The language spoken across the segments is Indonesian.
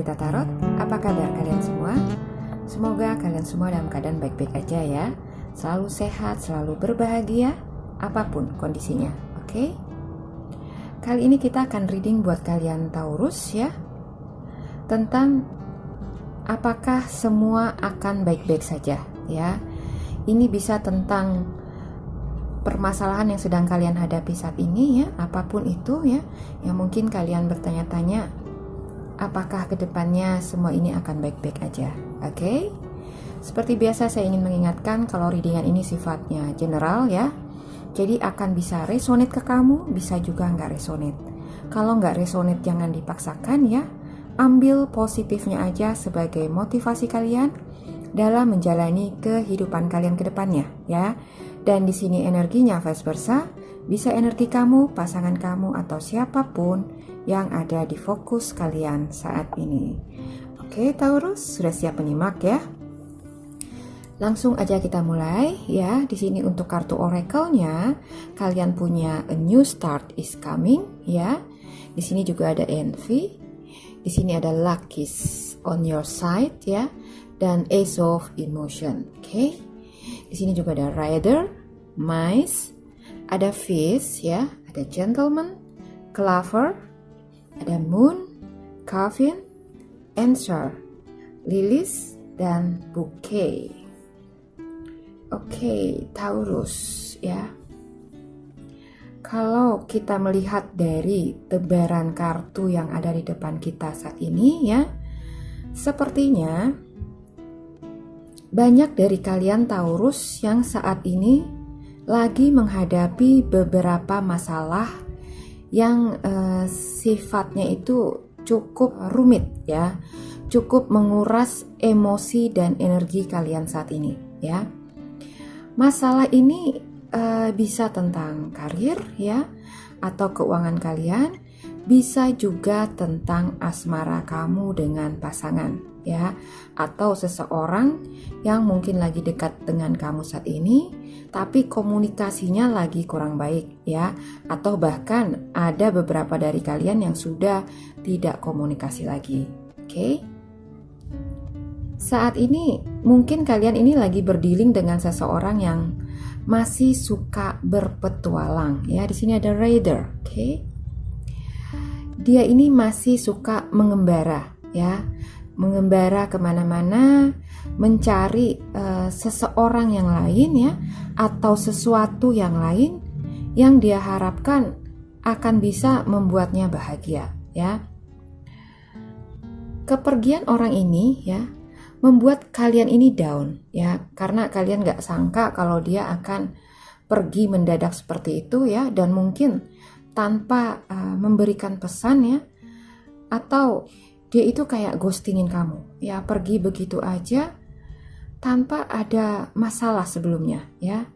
Wanita Tarot, apa kabar kalian semua? Semoga kalian semua dalam keadaan baik-baik aja ya. Selalu sehat, selalu berbahagia, apapun kondisinya, oke? Kali ini kita akan reading buat kalian Taurus ya, tentang apakah semua akan baik-baik saja ya. Ini bisa tentang permasalahan yang sedang kalian hadapi saat ini ya, apapun itu ya, yang mungkin kalian bertanya-tanya, apakah kedepannya semua ini akan baik-baik aja, oke? Seperti biasa saya ingin mengingatkan kalau readingan ini sifatnya general ya, jadi akan bisa resonate ke kamu, bisa juga nggak resonate. Kalau nggak resonate jangan dipaksakan ya, ambil positifnya aja sebagai motivasi kalian dalam menjalani kehidupan kalian ke depannya ya. Dan di sini energinya vice versa, bisa energi kamu, pasangan kamu, atau siapapun yang ada di fokus kalian saat ini. Oke Taurus, sudah siap menyimak ya? Langsung aja kita mulai ya. Di sini untuk kartu oracle-nya, kalian punya a new start is coming ya. Di sini juga ada envy. Di sini ada luck is on your side ya, dan ace of emotion. Oke. Di sini juga ada rider, mice, ada fish ya, ada gentleman, clover, ada moon, coffin, answer, lilies, dan bouquet. Oke, Taurus ya. Kalau kita melihat dari tebaran kartu yang ada di depan kita saat ini ya, sepertinya banyak dari kalian Taurus yang saat ini lagi menghadapi beberapa masalah yang sifatnya itu cukup rumit ya, cukup menguras emosi dan energi kalian saat ini ya. Masalah ini bisa tentang karir ya, atau keuangan kalian, bisa juga tentang asmara kamu dengan pasangan ya, atau seseorang yang mungkin lagi dekat dengan kamu saat ini tapi komunikasinya lagi kurang baik ya, atau bahkan ada beberapa dari kalian yang sudah tidak komunikasi lagi. Oke? Saat ini mungkin kalian ini lagi berdealing dengan seseorang yang masih suka berpetualang ya. Di sini ada Raider, oke? Dia ini masih suka mengembara ya, mengembara kemana-mana, mencari seseorang yang lain ya, atau sesuatu yang lain yang dia harapkan akan bisa membuatnya bahagia ya. Kepergian orang ini ya membuat kalian ini down ya, karena kalian gak sangka kalau dia akan pergi mendadak seperti itu ya, dan mungkin tanpa memberikan pesan ya, atau dia itu kayak ghostingin kamu ya, pergi begitu aja tanpa ada masalah sebelumnya ya.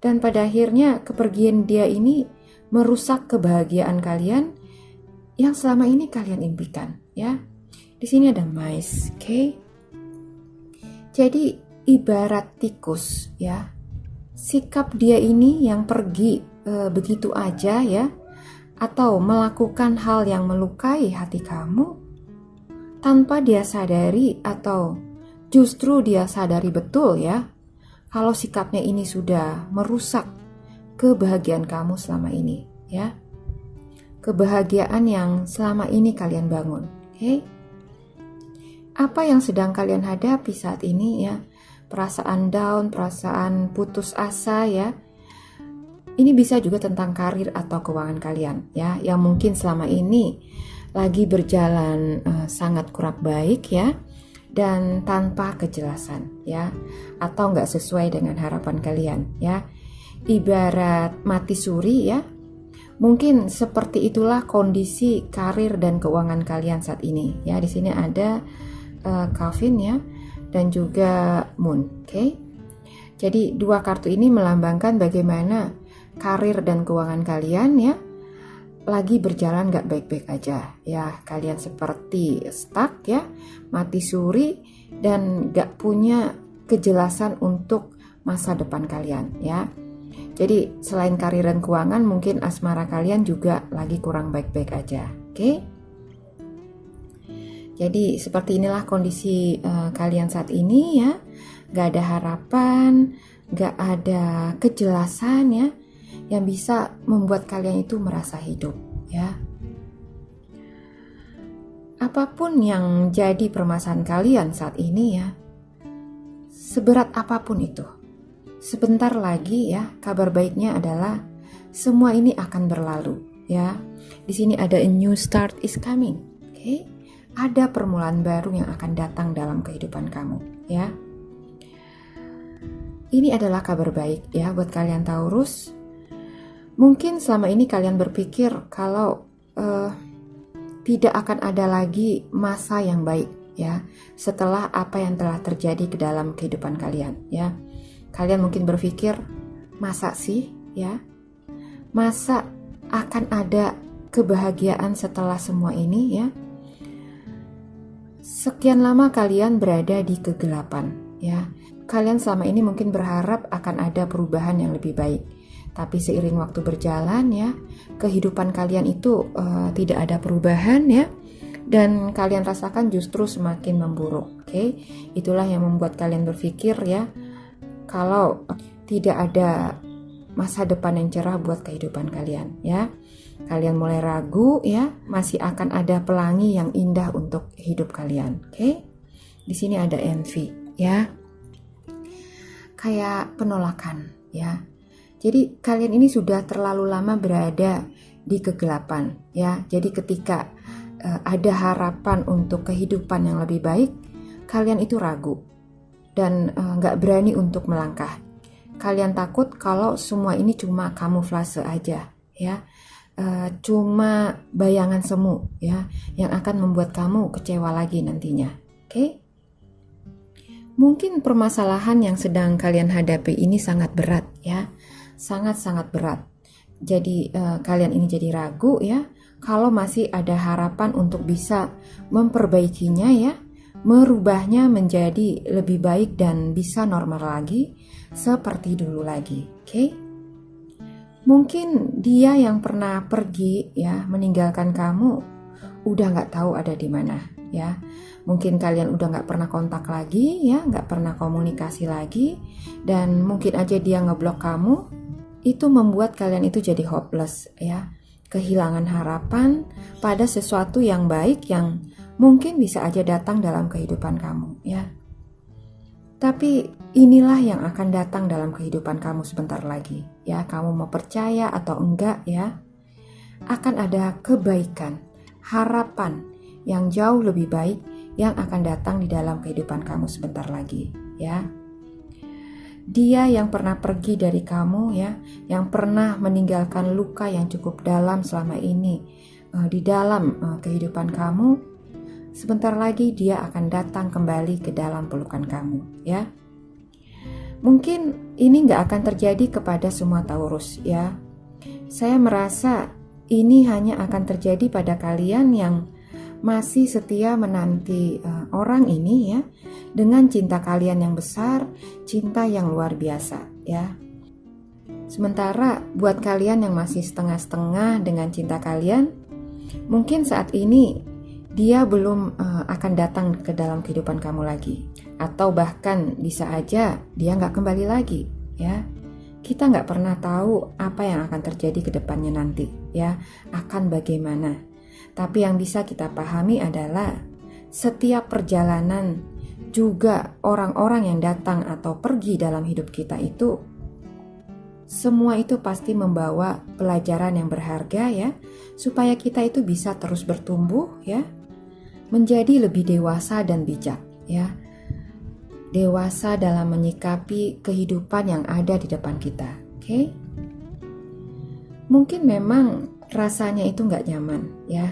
Dan pada akhirnya kepergian dia ini merusak kebahagiaan kalian yang selama ini kalian impikan ya. Di sini ada mice, oke? Jadi ibarat tikus ya. Sikap dia ini yang pergi begitu aja ya, atau melakukan hal yang melukai hati kamu tanpa dia sadari, atau justru dia sadari betul ya kalau sikapnya ini sudah merusak kebahagiaan kamu selama ini ya, kebahagiaan yang selama ini kalian bangun. Oke? Apa yang sedang kalian hadapi saat ini ya, perasaan down, perasaan putus asa ya, ini bisa juga tentang karir atau keuangan kalian ya, yang mungkin selama ini lagi berjalan sangat kurang baik ya, dan tanpa kejelasan ya, atau nggak sesuai dengan harapan kalian ya. Ibarat mati suri ya, mungkin seperti itulah kondisi karir dan keuangan kalian saat ini ya. Di sini ada coffin ya, dan juga moon, oke? Jadi dua kartu ini melambangkan bagaimana karir dan keuangan kalian ya lagi berjalan gak baik-baik aja ya. Kalian seperti stuck ya, mati suri, dan gak punya kejelasan untuk masa depan kalian ya. Jadi selain karir dan keuangan, mungkin asmara kalian juga lagi kurang baik-baik aja, oke? Jadi seperti inilah kondisi kalian saat ini ya. Gak ada harapan, gak ada kejelasan ya, yang bisa membuat kalian itu merasa hidup ya. Apapun yang jadi permasalahan kalian saat ini ya, seberat apapun itu, sebentar lagi ya, kabar baiknya adalah semua ini akan berlalu ya. Di sini ada a new start is coming, oke? Ada permulaan baru yang akan datang dalam kehidupan kamu ya. Ini adalah kabar baik ya buat kalian Taurus. Mungkin selama ini kalian berpikir kalau tidak akan ada lagi masa yang baik ya setelah apa yang telah terjadi ke dalam kehidupan kalian ya. Kalian mungkin berpikir, masa sih ya? Masa akan ada kebahagiaan setelah semua ini ya? Sekian lama kalian berada di kegelapan ya. Kalian selama ini mungkin berharap akan ada perubahan yang lebih baik. Tapi seiring waktu berjalan ya, kehidupan kalian itu tidak ada perubahan ya, dan kalian rasakan justru semakin memburuk. Oke, itulah yang membuat kalian berpikir ya, kalau tidak ada masa depan yang cerah buat kehidupan kalian ya. Kalian mulai ragu ya, masih akan ada pelangi yang indah untuk hidup kalian. Oke, di sini ada envy ya, kayak penolakan ya. Jadi kalian ini sudah terlalu lama berada di kegelapan ya. Jadi ketika ada harapan untuk kehidupan yang lebih baik, kalian itu ragu dan gak berani untuk melangkah. Kalian takut kalau semua ini cuma kamuflase aja ya, cuma bayangan semu ya, yang akan membuat kamu kecewa lagi nantinya. Oke? Mungkin permasalahan yang sedang kalian hadapi ini sangat berat ya. Sangat-sangat berat. Jadi kalian ini jadi ragu ya, kalau masih ada harapan untuk bisa memperbaikinya ya, merubahnya menjadi lebih baik dan bisa normal lagi seperti dulu lagi. Oke? Mungkin dia yang pernah pergi ya, meninggalkan kamu, udah gak tahu ada di mana ya. Mungkin kalian udah gak pernah kontak lagi ya, gak pernah komunikasi lagi, dan mungkin aja dia ngeblok kamu. Itu membuat kalian itu jadi hopeless ya, kehilangan harapan pada sesuatu yang baik yang mungkin bisa aja datang dalam kehidupan kamu ya. Tapi inilah yang akan datang dalam kehidupan kamu sebentar lagi ya. Kamu mau percaya atau enggak ya, akan ada kebaikan, harapan yang jauh lebih baik yang akan datang di dalam kehidupan kamu sebentar lagi ya. Dia yang pernah pergi dari kamu ya, yang pernah meninggalkan luka yang cukup dalam selama ini di dalam kehidupan kamu, sebentar lagi dia akan datang kembali ke dalam pelukan kamu ya. Mungkin ini gak akan terjadi kepada semua Taurus ya. Saya merasa ini hanya akan terjadi pada kalian yang masih setia menanti orang ini ya, dengan cinta kalian yang besar, cinta yang luar biasa ya. Sementara buat kalian yang masih setengah-setengah dengan cinta kalian, mungkin saat ini dia belum akan datang ke dalam kehidupan kamu lagi, atau bahkan bisa aja dia gak kembali lagi ya. Kita gak pernah tahu apa yang akan terjadi ke depannya nanti ya, akan bagaimana. Tapi yang bisa kita pahami adalah setiap perjalanan, juga orang-orang yang datang atau pergi dalam hidup kita itu, semua itu pasti membawa pelajaran yang berharga ya, supaya kita itu bisa terus bertumbuh ya, menjadi lebih dewasa dan bijak ya. Dewasa dalam menyikapi kehidupan yang ada di depan kita. Oke? Mungkin memang rasanya itu gak nyaman ya,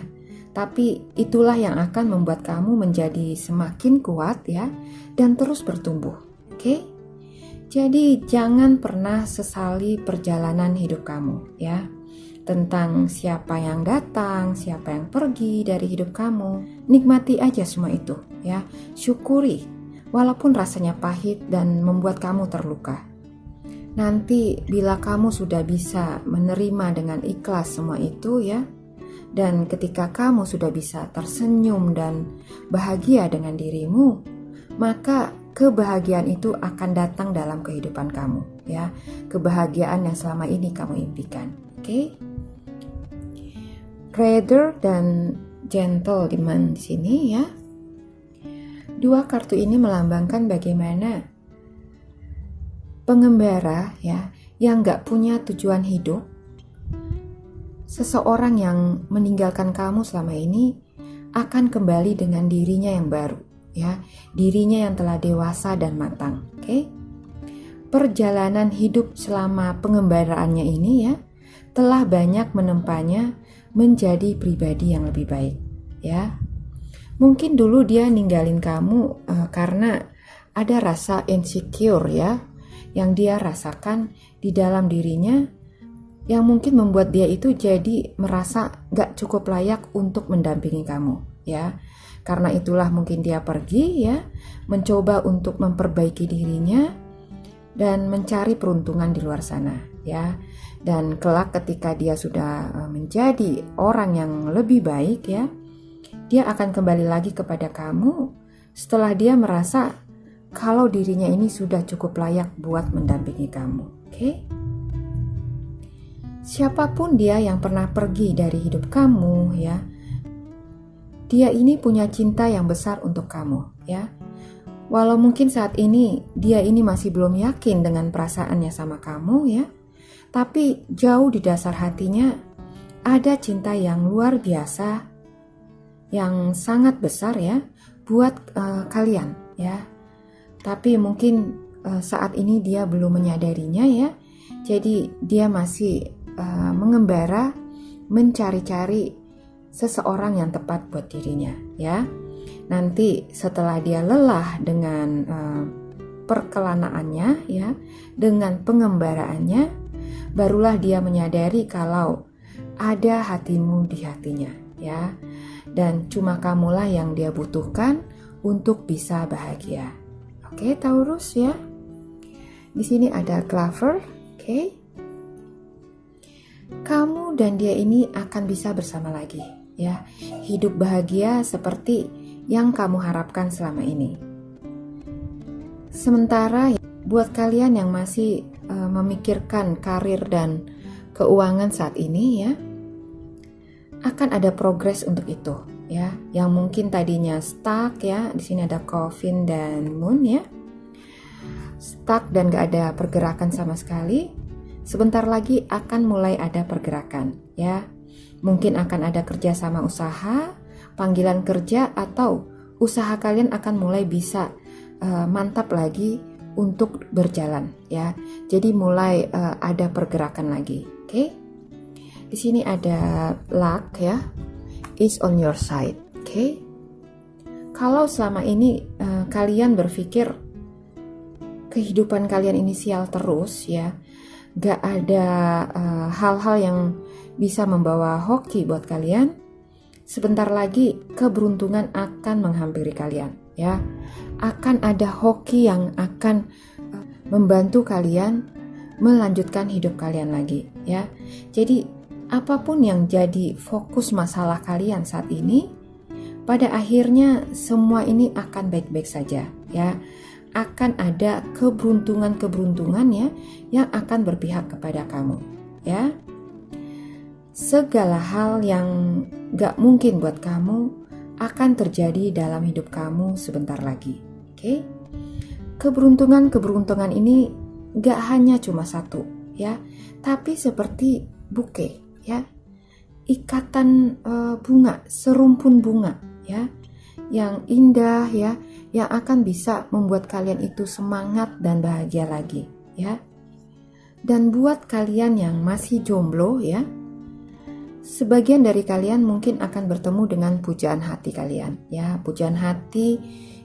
tapi itulah yang akan membuat kamu menjadi semakin kuat ya, dan terus bertumbuh. Oke? Jadi jangan pernah sesali perjalanan hidup kamu ya, tentang siapa yang datang, siapa yang pergi dari hidup kamu. Nikmati aja semua itu ya, syukuri walaupun rasanya pahit dan membuat kamu terluka. Nanti bila kamu sudah bisa menerima dengan ikhlas semua itu ya, Dan ketika kamu sudah bisa tersenyum dan bahagia dengan dirimu, maka kebahagiaan itu akan datang dalam kehidupan kamu, ya. Kebahagiaan yang selama ini kamu impikan. Oke? Rather dan gentleman di sini, ya. Dua kartu ini melambangkan bagaimana pengembara, ya, yang gak punya tujuan hidup, seseorang yang meninggalkan kamu selama ini akan kembali dengan dirinya yang baru, ya, dirinya yang telah dewasa dan matang. Oke? Perjalanan hidup selama pengembaraannya ini, ya, telah banyak menempanya menjadi pribadi yang lebih baik, ya. Mungkin dulu dia ninggalin kamu karena ada rasa insecure, ya, yang dia rasakan di dalam dirinya, yang mungkin membuat dia itu jadi merasa gak cukup layak untuk mendampingi kamu, ya. Karena itulah mungkin dia pergi, ya, mencoba untuk memperbaiki dirinya dan mencari peruntungan di luar sana, ya. Dan kelak ketika dia sudah menjadi orang yang lebih baik, ya, dia akan kembali lagi kepada kamu setelah dia merasa kalau dirinya ini sudah cukup layak buat mendampingi kamu. Oke? Siapapun dia yang pernah pergi dari hidup kamu, ya, dia ini punya cinta yang besar untuk kamu, ya. Walau mungkin saat ini dia ini masih belum yakin dengan perasaannya sama kamu, ya, tapi jauh di dasar hatinya ada cinta yang luar biasa, yang sangat besar, ya, buat kalian, ya. Tapi mungkin saat ini dia belum menyadarinya, ya. Jadi dia masih mengembara mencari-cari seseorang yang tepat buat dirinya, ya. Nanti setelah dia lelah dengan perkelanaannya, ya, dengan pengembaraannya, barulah dia menyadari kalau ada hatimu di hatinya, ya. Dan cuma kamulah yang dia butuhkan untuk bisa bahagia. Oke, Taurus, ya. Di sini ada Clover, oke. Kamu dan dia ini akan bisa bersama lagi, ya. Hidup bahagia seperti yang kamu harapkan selama ini. Sementara buat kalian yang masih memikirkan karir dan keuangan saat ini, ya, akan ada progres untuk itu, ya. Yang mungkin tadinya stuck, ya. Di sini ada Coffin dan Moon, ya. Stuck dan gak ada pergerakan sama sekali. Sebentar lagi akan mulai ada pergerakan, ya. Mungkin akan ada kerjasama usaha, panggilan kerja, atau usaha kalian akan mulai bisa mantap lagi untuk berjalan, ya. Jadi mulai ada pergerakan lagi, oke? Di sini ada luck, ya, is on your side, oke? Kalau selama ini kalian berpikir kehidupan kalian ini sial terus, ya, gak ada hal-hal yang bisa membawa hoki buat kalian, sebentar lagi keberuntungan akan menghampiri kalian, ya. Akan ada hoki yang akan membantu kalian melanjutkan hidup kalian lagi, ya. Jadi apapun yang jadi fokus masalah kalian saat ini, pada akhirnya semua ini akan baik-baik saja, ya. Akan ada keberuntungan-keberuntungan, ya, yang akan berpihak kepada kamu, ya. Segala hal yang gak mungkin buat kamu akan terjadi dalam hidup kamu sebentar lagi, oke? Keberuntungan-keberuntungan ini gak hanya cuma satu, ya, tapi seperti bouquet, ya, ikatan bunga, serumpun bunga, ya, yang indah, ya, yang akan bisa membuat kalian itu semangat dan bahagia lagi, ya. Dan buat kalian yang masih jomblo, ya, sebagian dari kalian mungkin akan bertemu dengan pujaan hati kalian, ya, pujaan hati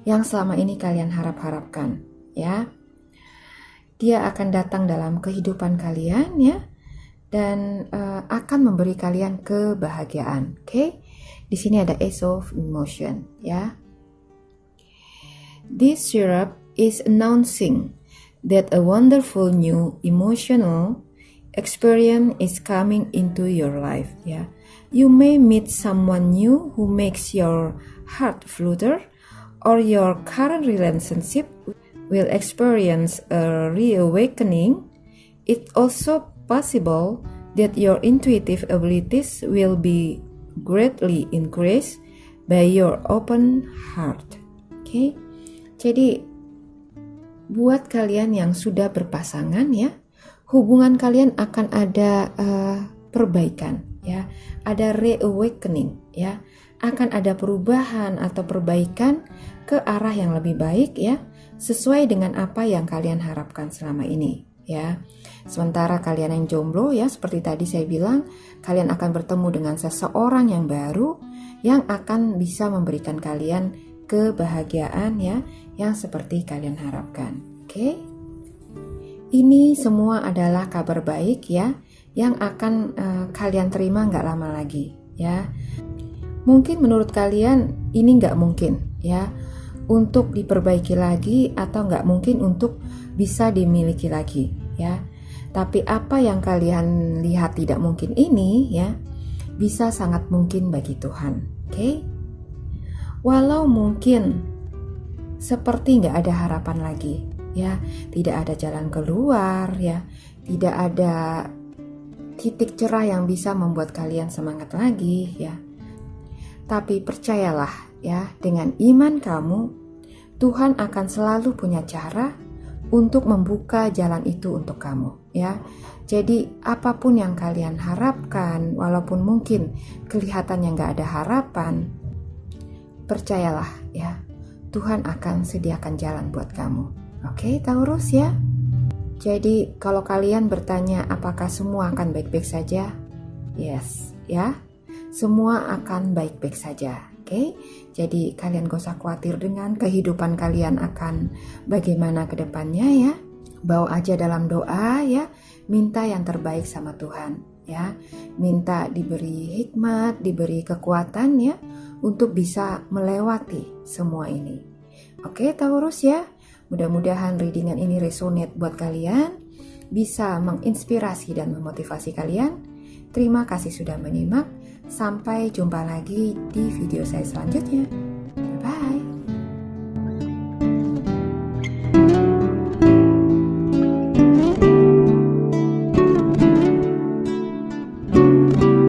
yang selama ini kalian harap-harapkan, ya. Dia akan datang dalam kehidupan kalian, ya, dan akan memberi kalian kebahagiaan, oke? Di sini ada Ace of Emotion, ya. This syrup is announcing that a wonderful new emotional experience is coming into your life, ya. You may meet someone new who makes your heart flutter, or your current relationship will experience a reawakening. It's also possible that your intuitive abilities will be greatly increased by your open heart. Oke. Jadi buat kalian yang sudah berpasangan ya, hubungan kalian akan ada perbaikan ya, ada reawakening ya, akan ada perubahan atau perbaikan ke arah yang lebih baik ya, sesuai dengan apa yang kalian harapkan selama ini ya. Sementara kalian yang jomblo ya, seperti tadi saya bilang, kalian akan bertemu dengan seseorang yang baru yang akan bisa memberikan kalian kebahagiaan ya, yang seperti kalian harapkan. Oke? Ini semua adalah kabar baik ya, yang akan kalian terima nggak lama lagi ya. Mungkin menurut kalian ini nggak mungkin ya, untuk diperbaiki lagi, atau nggak mungkin untuk bisa dimiliki lagi ya. Tapi apa yang kalian lihat tidak mungkin ini ya, bisa sangat mungkin bagi Tuhan. Oke? Walau mungkin seperti nggak ada harapan lagi ya, tidak ada jalan keluar ya, tidak ada titik cerah yang bisa membuat kalian semangat lagi ya. Tapi percayalah ya, dengan iman kamu, Tuhan akan selalu punya cara untuk membuka jalan itu untuk kamu ya. Jadi apapun yang kalian harapkan, walaupun mungkin kelihatannya nggak ada harapan, percayalah ya, Tuhan akan sediakan jalan buat kamu. Oke, Taurus ya. Jadi kalau kalian bertanya apakah semua akan baik-baik saja? Yes ya, semua akan baik-baik saja. Oke, jadi kalian gak usah khawatir dengan kehidupan kalian akan bagaimana ke depannya ya. Bawa aja dalam doa ya, minta yang terbaik sama Tuhan ya. Minta diberi hikmat, diberi kekuatan ya, untuk bisa melewati semua ini. Oke Taurus ya, mudah-mudahan readingan ini resonate buat kalian, bisa menginspirasi dan memotivasi kalian. Terima kasih sudah menyimak, sampai jumpa lagi di video saya selanjutnya.